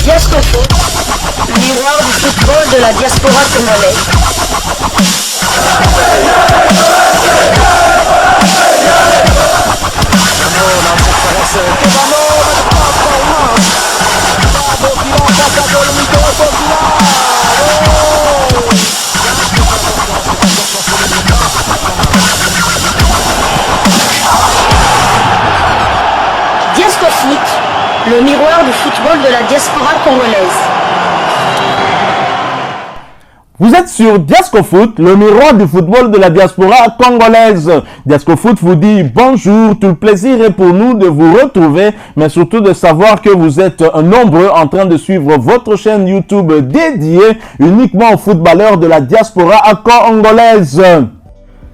Diascofoot, miroir du football de la diaspora congolaise. Diascofoot, le miroir du football de la diaspora congolaise. Vous êtes sur Diascofoot, le miroir du football de la diaspora congolaise. Diascofoot vous dit bonjour, tout le plaisir est pour nous de vous retrouver, mais surtout de savoir que vous êtes nombreux en train de suivre votre chaîne YouTube dédiée uniquement aux footballeurs de la diaspora congolaise.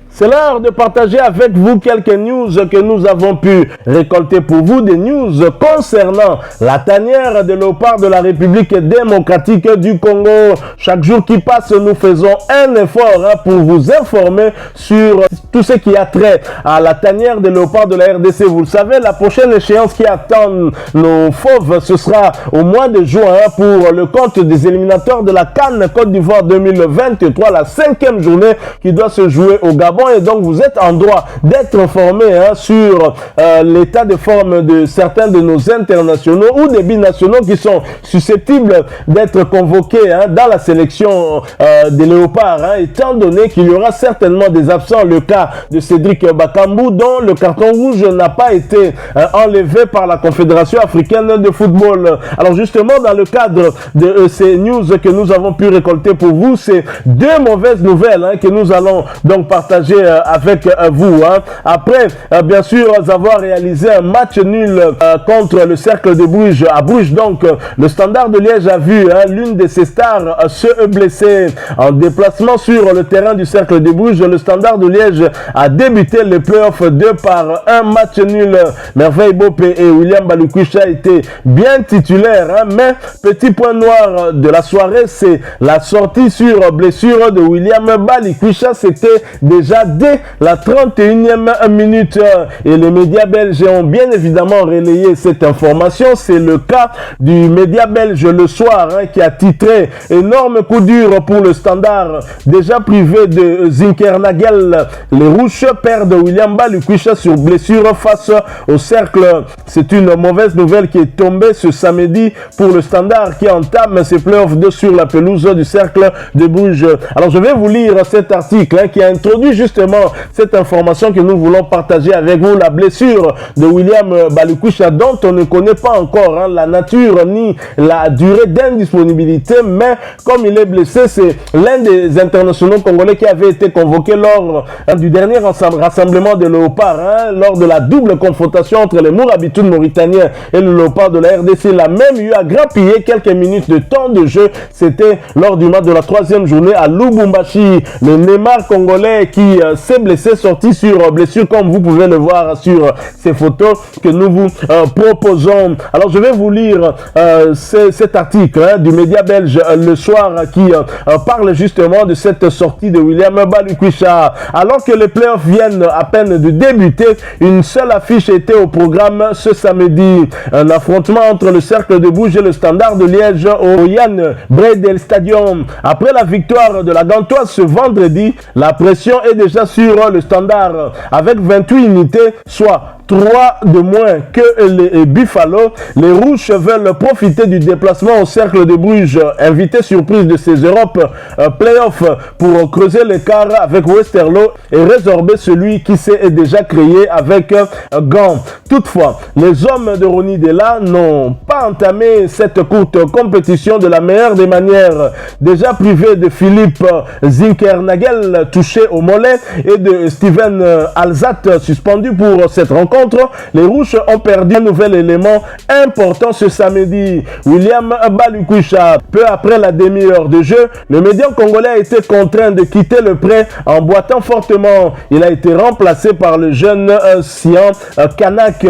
C'est l'heure de partager avec vous quelques news que nous avons pu récolter pour vous, des news concernant la tanière de léopard de la République démocratique du Congo. Chaque jour qui passe, nous faisons un effort pour vous informer sur tout ce qui a trait à la tanière de léopard de la RDC. Vous le savez, la prochaine échéance qui attend nos fauves, ce sera au mois de juin pour le compte des éliminatoires de la CAN Côte d'Ivoire 2023, la 5e journée qui doit se jouer au Gabon. Et donc vous êtes en droit d'être informé sur l'état de forme de certains de nos internationaux ou des binationaux qui sont susceptibles d'être convoqués dans la sélection des léopards, étant donné qu'il y aura certainement des absents. Le cas de Cédric Bakambu, dont le carton rouge n'a pas été enlevé par la Confédération africaine de football. Alors justement, dans le cadre de ces news que nous avons pu récolter pour vous, c'est deux mauvaises nouvelles que nous allons donc partager avec vous. Après, bien sûr, avoir réalisé un match nul contre le Cercle de Bruges à Bruges, donc le Standard de Liège a vu l'une de ses stars se blesser en déplacement sur le terrain du Cercle de Bruges. Le Standard de Liège a débuté les playoffs 2 par un match nul. Merveille Bopé et William Balikwisha étaient bien titulaires, mais petit point noir de la soirée, c'est la sortie sur blessure de William Balikwisha. C'était déjà dès la 31e minute et les médias belges ont bien évidemment relayé cette information. C'est le cas du média belge Le Soir qui a titré énorme coup dur pour le Standard, déjà privé de Zinkernagel. Les Rouges perdent William Balikwisha sur blessure face au Cercle. C'est une mauvaise nouvelle qui est tombée ce samedi pour le Standard qui entame ses playoffs sur la pelouse du Cercle de Bruges. Alors je vais vous lire cet article qui a introduit justement cette information que nous voulons partager avec vous. La blessure de William Balikwisha, dont on ne connaît pas encore la nature ni la durée d'indisponibilité, mais comme il est blessé, c'est l'un des internationaux congolais qui avait été convoqué lors du dernier rassemblement de léopards, lors de la double confrontation entre les Mourabitoun mauritaniens et le léopard de la RDC. Il a même eu à grappiller quelques minutes de temps de jeu. C'était lors du match de la 3e journée à Lubumbashi. Le Neymar congolais qui s'est blessé, sorti sur blessure, comme vous pouvez le voir sur ces photos que nous vous proposons. Alors je vais vous lire cet article du média belge Le Soir qui parle justement de cette sortie de William Balikwisha. Alors que les playoffs viennent à peine de débuter, une seule affiche était au programme ce samedi. Un affrontement entre le Cercle de Bruges et le Standard de Liège au Yann Bredel Stadium. Après la victoire de la Gantoise ce vendredi, la pression est déjà sur le Standard avec 28 unités, soit 3 de moins que les Buffalo. Les Rouges veulent profiter du déplacement au Cercle de Bruges, invité surprise de ces Europes playoffs, pour creuser l'écart avec Westerlo et résorber celui qui s'est déjà créé avec Gand. Toutefois, les hommes de Ronny Dela n'ont pas entamé cette courte compétition de la meilleure des manières. Déjà privé de Philippe Zinkernagel, touché au mollet, et de Steven Alzat, suspendu pour cette rencontre, les Rouges ont perdu un nouvel élément important ce samedi. William Balikwisha. Peu après la demi-heure de jeu, le médian congolais a été contraint de quitter le pré en boitant fortement. Il a été remplacé par le jeune Sian Kanak.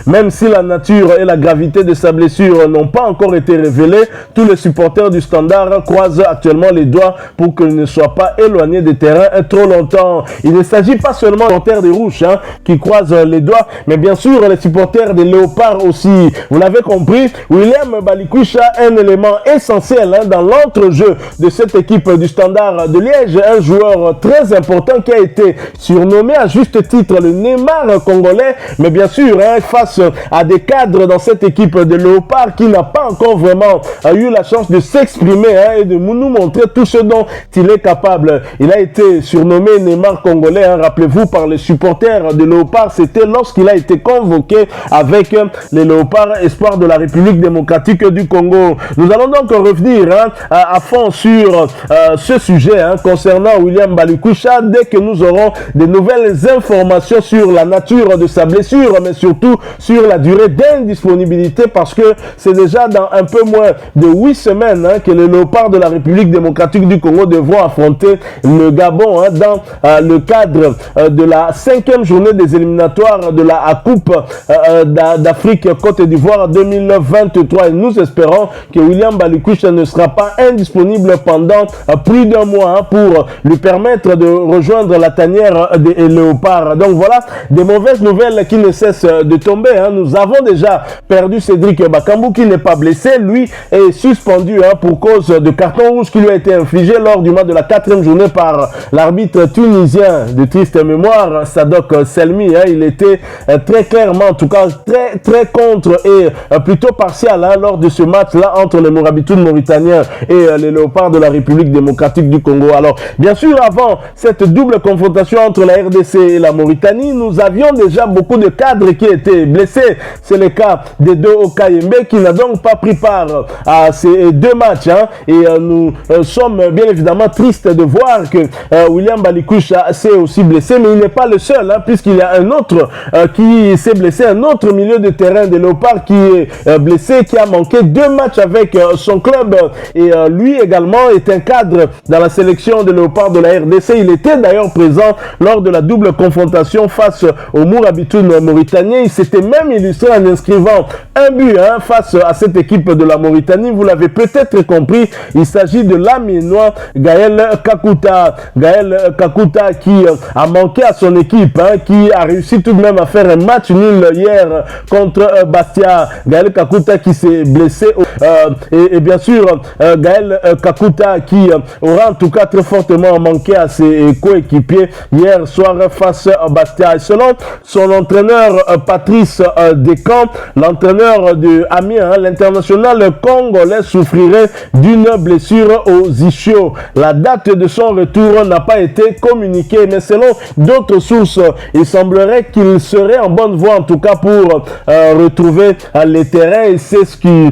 Même si la nature et la gravité de sa blessure n'ont pas encore été révélées, tous les supporters du Standard croisent actuellement les doigts pour qu'il ne soit pas éloigné des terrains trop longtemps. Il ne s'agit pas seulement des supporters des Rouges qui croisent les doigts, fois, mais bien sûr les supporters des Léopards aussi. Vous l'avez compris, William Balikwisha, un élément essentiel dans l'entrejeu de cette équipe du Standard de Liège, un joueur très important qui a été surnommé à juste titre le Neymar congolais, mais bien sûr face à des cadres dans cette équipe de Léopards qui n'a pas encore vraiment eu la chance de s'exprimer et de nous montrer tout ce dont il est capable. Il a été surnommé Neymar congolais, rappelez-vous, par les supporters de Léopards, c'était lorsqu'il a été convoqué avec les Léopards espoirs de la République démocratique du Congo. Nous allons donc revenir à fond sur ce sujet concernant William Balikwisha dès que nous aurons des nouvelles informations sur la nature de sa blessure, mais surtout sur la durée d'indisponibilité, parce que c'est déjà dans un peu moins de 8 semaines que les Léopards de la République démocratique du Congo devront affronter le Gabon dans le cadre de la 5e journée des éliminatoires de la Coupe d'Afrique Côte d'Ivoire 2023. Et nous espérons que William Balikwisha ne sera pas indisponible pendant plus d'un mois pour lui permettre de rejoindre la tanière des Léopards. Donc voilà, des mauvaises nouvelles qui ne cessent de tomber. Nous avons déjà perdu Cédric Bakambu qui n'est pas blessé. Lui est suspendu pour cause de carton rouge qui lui a été infligé lors du match de la 4e journée par l'arbitre tunisien de triste mémoire, Sadok Selmi. Il était très clairement, en tout cas très contre et plutôt partial lors de ce match-là entre les Mourabitoun mauritaniens et les Léopards de la République démocratique du Congo. Alors, bien sûr, avant cette double confrontation entre la RDC et la Mauritanie, nous avions déjà beaucoup de cadres qui étaient blessés. C'est le cas des deux Okayembe qui n'a donc pas pris part à ces deux matchs. Et nous sommes bien évidemment tristes de voir que William Balikwisha s'est aussi blessé, mais il n'est pas le seul, puisqu'il y a un autre qui s'est blessé, un autre milieu de terrain des Léopards qui est blessé, qui a manqué 2 matchs avec son club. Et lui également est un cadre dans la sélection des Léopards de la RDC. Il était d'ailleurs présent lors de la double confrontation face au Mourabitoun mauritanien. Il s'était même illustré en inscrivant un but face à cette équipe de la Mauritanie. Vous l'avez peut-être compris, il s'agit de l'Aminois Gaël Kakuta. Gaël Kakuta qui a manqué à son équipe, qui a réussi tout de même à faire un match nul hier contre Bastia. Gaël Kakuta qui s'est blessé et bien sûr Gaël Kakuta qui aura en tout cas très fortement manqué à ses coéquipiers hier soir face à Bastia. Et selon son entraîneur Patrice Descamps, l'entraîneur de Amiens, l'international congolais souffrirait d'une blessure aux ischios. La date de son retour n'a pas été communiquée, mais selon d'autres sources, il semblerait qu'il serait en bonne voie en tout cas pour retrouver les terrains, et c'est ce qui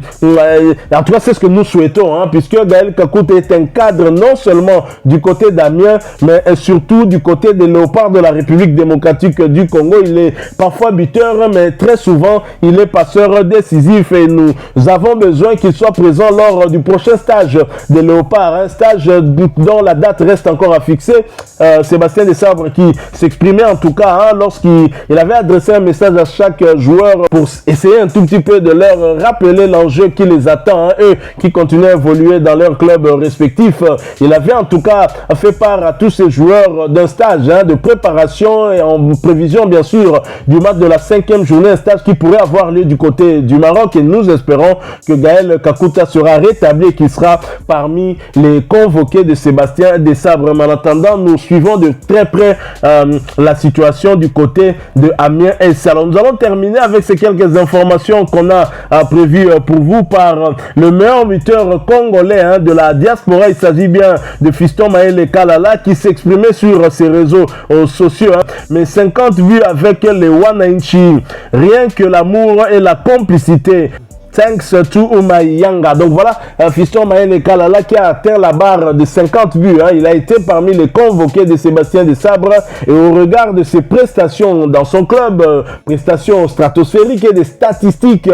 en tout cas c'est ce que nous souhaitons, puisque Gaël Kakuta est un cadre non seulement du côté d'Amiens, mais surtout du côté des Léopards de la République démocratique du Congo. Il est parfois buteur, mais très souvent il est passeur décisif, et nous avons besoin qu'il soit présent lors du prochain stage des Léopards, un stage dont la date reste encore à fixer. Sébastien Desabre qui s'exprimait en tout cas lorsqu'il avait adressé un message à chaque joueur pour essayer un tout petit peu de leur rappeler l'enjeu qui les attend, eux qui continuent à évoluer dans leur club respectif. Il avait en tout cas fait part à tous ces joueurs d'un stage de préparation et en prévision bien sûr du match de la 5e journée, un stage qui pourrait avoir lieu du côté du Maroc, et nous espérons que Gaël Kakuta sera rétabli et qu'il sera parmi les convoqués de Sébastien Desabre. Mais en attendant, nous suivons de très près la situation du côté de Amiens et Salon. Nous allons terminer avec ces quelques informations qu'on a prévues pour vous par le meilleur buteur congolais de la diaspora. Il s'agit bien de Fiston Maël Kalala qui s'exprimait sur ses réseaux sociaux. Mais 50 buts avec les Wananchi, rien que l'amour et la complicité. Thanks to Umayanga. Donc voilà, Fiston Maël Kalala qui a atteint la barre de 50 buts. Il a été parmi les convoqués de Sébastien Desabre, et au regard de ses prestations dans son club, prestations stratosphériques et des statistiques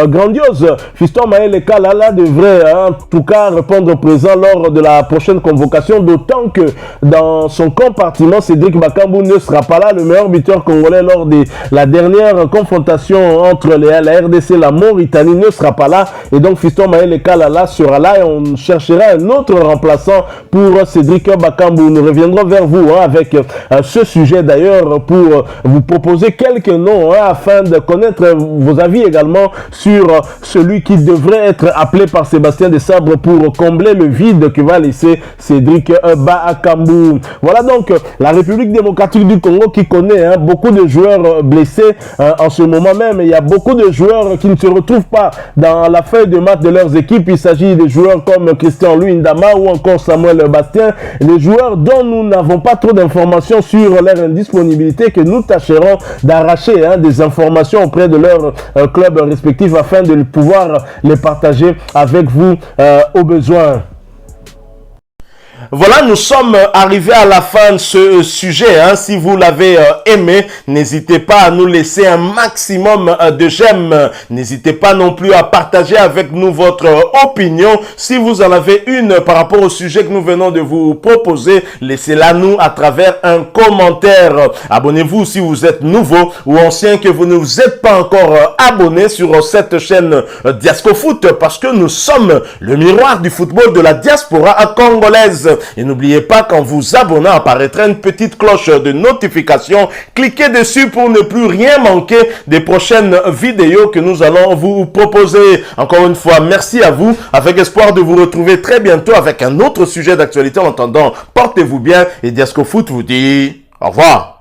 grandioses, Fiston Maël Kalala devrait en tout cas répondre présent lors de la prochaine convocation, d'autant que dans son compartiment, Cédric Bakambu ne sera pas là, le meilleur buteur congolais lors de la dernière confrontation entre la RDC et la Mauritanie ne sera pas là. Et donc, Fiston Mayele Kalala sera là et on cherchera un autre remplaçant pour Cédric Bakambu. Nous reviendrons vers vous avec ce sujet d'ailleurs pour vous proposer quelques noms afin de connaître vos avis également sur celui qui devrait être appelé par Sébastien Desabre pour combler le vide que va laisser Cédric Bakambu. Voilà donc la République démocratique du Congo qui connaît beaucoup de joueurs blessés en ce moment même. Il y a beaucoup de joueurs qui ne se retrouvent pas dans la feuille de match de leurs équipes. Il s'agit de joueurs comme Christian Luindama ou encore Samuel Bastien, les joueurs dont nous n'avons pas trop d'informations sur leur indisponibilité, que nous tâcherons d'arracher des informations auprès de leurs clubs respectifs afin de pouvoir les partager avec vous au besoin. Voilà, nous sommes arrivés à la fin de ce sujet. Si vous l'avez aimé, n'hésitez pas à nous laisser un maximum de j'aime. N'hésitez pas non plus à partager avec nous votre opinion. Si vous en avez une par rapport au sujet que nous venons de vous proposer, laissez-la nous à travers un commentaire. Abonnez-vous si vous êtes nouveau ou ancien, que vous ne vous êtes pas encore abonné sur cette chaîne Diasco Foot, parce que nous sommes le miroir du football de la diaspora congolaise. Et n'oubliez pas qu'en vous abonnant apparaîtra une petite cloche de notification. Cliquez dessus pour ne plus rien manquer des prochaines vidéos que nous allons vous proposer. Encore une fois, merci à vous, avec espoir de vous retrouver très bientôt avec un autre sujet d'actualité. En attendant, portez-vous bien et Diasco Foot vous dit au revoir.